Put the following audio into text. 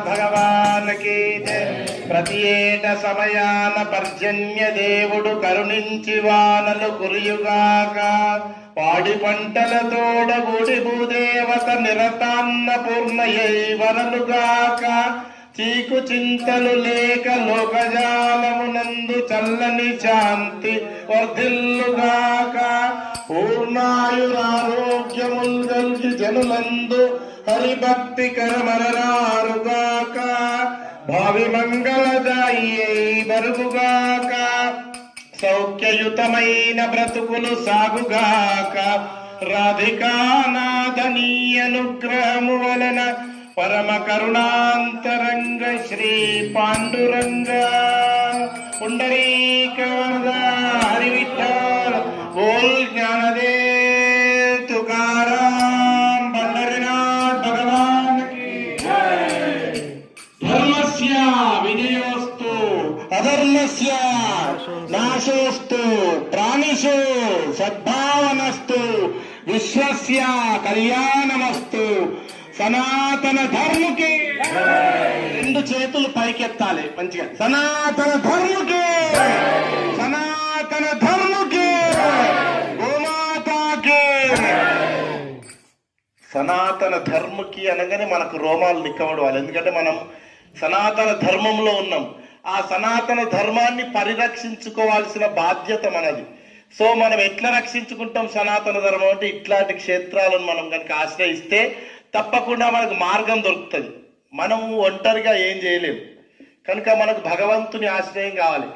భగవానికి ప్రతి ఏట సమయాన పర్జన్య దేవుడు కరుణించి వానలు కురియుగాక. పాడి పంటలతోడ గుడి భూదేవత నిరతాన్న పూర్ణయై వరలుగాక. చీకు చింతలు లేక లోకజాలమునందు చల్లని శాంతి వర్ధిల్లుగాక. పూర్ణాయురారోగ్యముల్ గల్గి జనులందు హరిభక్తి కరమరరారుగాక. భావి మంగళదాయి బరుగుగాక. సౌఖ్యయుతమైన బ్రతుకులు సాగుగాక. రాధికానాథనీయ అనుగ్రహము వలన పరమ కరుణాంతరంగ శ్రీ పాండురంగ పుండరీక వరద హరి విఠ్ఠల బోల్ జ్ఞానదేవ్ తుకారాం పండరీనాథ్ భగవాన్ కి ధర్మస్య విజయోస్తు అధర్మస్య నాశోస్తు ప్రాణిషు సద్భావనస్తు విశ్వస్య కళ్యాణమస్తు. సనాతన ధర్మకి రెండు చేతులు పైకెత్తాలి మంచిగా. సనాతన ధర్మకి, సనాతన ధర్మకి, గోమాతాకి. సనాతన ధర్మకి అనగానే మనకు రోమాలు నిక్కబడవాలి. ఎందుకంటే మనం సనాతన ధర్మంలో ఉన్నాం. ఆ సనాతన ధర్మాన్ని పరిరక్షించుకోవాల్సిన బాధ్యత మనది. సో మనం ఎట్లా రక్షించుకుంటాం సనాతన ధర్మం అంటే ఇట్లాంటి క్షేత్రాలను మనం కనుక ఆశ్రయిస్తే తప్పకుండా మనకు మార్గం దొరుకుతుంది. మనము ఒంటరిగా ఏం చేయలేము కనుక మనకు భగవంతుని ఆశ్రయం కావాలి.